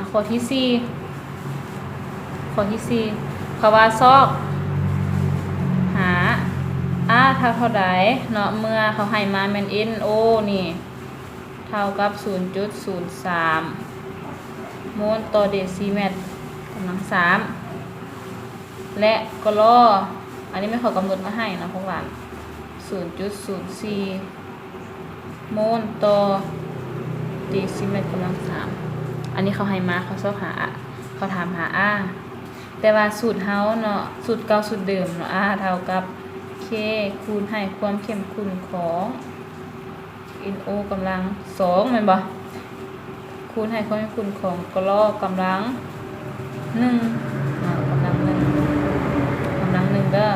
ข้อที่สี่เพราะว่าซอกหาเท่าใดเนาะเมื่อเขาให้มาแม่น NO นี่เท่ากับ 0.03 โมลต่อเดซิเมตรกำลัง3และก็รออันนี้ไม่เขากำหนดมาให้นะพวกหลาน 0.04 โมลต่อเดซิเมตรกำลัง3อันนี้เขาให้มาเขาชอบหาเขาถามหาแต่ว่าสูตรเฮาเนาะสูตรเก่าสูตรเดิมเนาะเท่ากับ K คูณให้ความเข้มข้นของ NO กำลัง2แม่นบ่คูณให้ความเข้มข้นของกลอกำลัง1กำลัง1เด้อ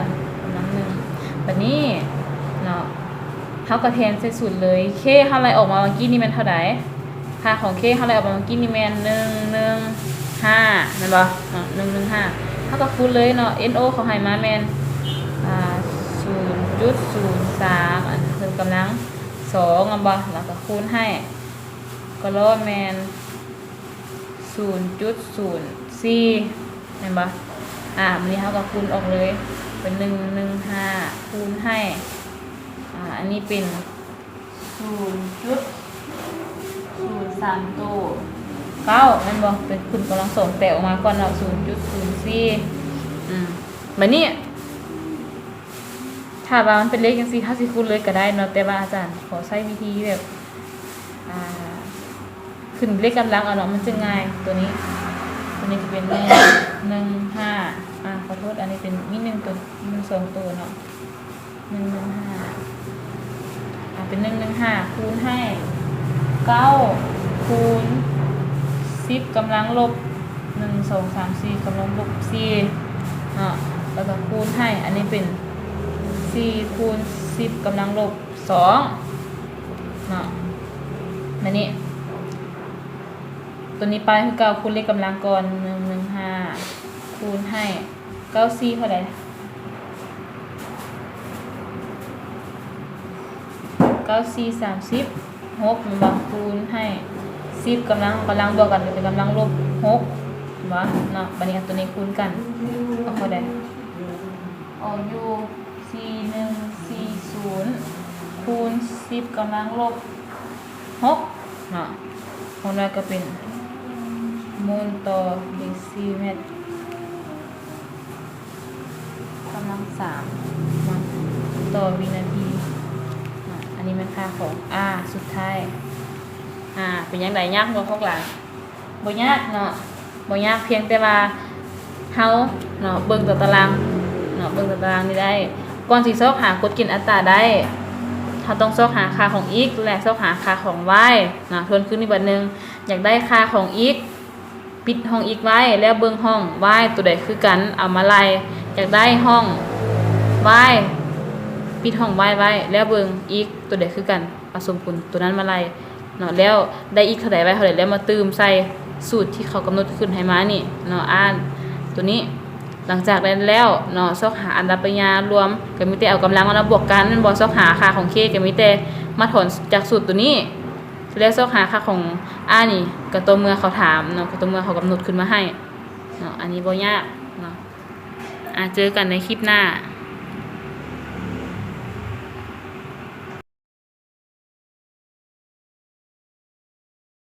กำลัง1บัดนี้เนาะเฮาก็แทนใส่สูตรเลย K เฮาไล่ออกมาเมื่อกี้นี่แม่นเท่าใดค่าของ K เฮาไล่ออกมาเมื่อกี้นี่แม่น115แม่นบ่115เฮาก็คูณเลยเนาะ NO เขาให้มาแม่น0.03 อันคือกำลัง2อ่ะบ่แล้วก็คูณให้ก็ลดแมน 0.04 เห็นบ่วันนี้เฮาก็คูณออกเลยเป็น115คูณให้อันนี้เป็น 0.03 ตัว9นั่นบ่เป็นคูณกำลัง2แตะออกมาก่อนเนาะ 0.04 บัดนี้ถ้าว่ามันเป็นเลขจังซี่ถ้าสิคูณเลยก็ได้เนาะแต่ว่าอาจารย์ขอใช้วิธีแบบขึ้นเลขกำลังเอาเนาะมันจะง่ายตัวนี้จะเป็น115ขอโทษอันนี้เป็นมี1ตัวมี2ตัวเนาะ115เป็น115คูณให้9คูณ10กำลังลบ1 2 3 4กำลังลบ4แล้วก็คูณให้อันนี้เป็น4คูณ10กำลังลบ2เนาะนั่นนี่ตัวนี้ไปคือ9คูณเลขกำลังก่อน115คูณให้94เท่าไหร่94 36มันบอกคูณให้10กำลังบวกกันเป็นกำลังลบ6บ่เนาะบัดนี้ตัวนี้คูณกันเอาเท่าใดออกอยู่4140คูณ10กำลังลบ6เนาะของเราก็เป็นโมลต่อเดซิเมตรกำลัง3ต่อวินาทีอันนี้เป็นค่าของสุดท้ายเป็นยังไงยากบ่พวกหลานบ่ยากเนาะบ่ยากเพียงแต่ว่าเฮาเนาะเบิ่งตัวตารางนี่ได้ก่อนสิซอกหากฎเกณฑ์อัตราได้เราต้องซอกหาค่าของ x และซอกหาค่าของ y นะทวนขึ้นอีกบัดนึงอยากได้ค่าของ x ปิดห้อง x ไว้แล้วเบิ่งห้อง y ตัวใดคือกันเอามาไล่อยากได้ห้อง y ปิดห้อง y ไว้แล้วเบิ่ง x ตัวใดคือกันเอาสมผลตัวนั้นมาไล่เนาะแล้วได้ x เท่าใด y เท่าใดแล้วมาเติมใส่สูตรที่เขากำหนดขึ้นให้มานี่เนาะตัวนี้หลังจากนั้นแล้วเนาะซอกหาอันดับปริญญารวมก็มีแต่เอากำลังมาบวกกันมันบ่ซอกหาค่าของ k ก็มีแต่มาถอนจากสูตรตัวนี้แล้วซอกหาค่าของนี่ก็ตัวเมื่อเขาถามเนาะก็ตัวเมื่อเขากำหนดขึ้นมาให้เนาะอันนี้บ่ยากเนาะเจอกันในคลิปหน้า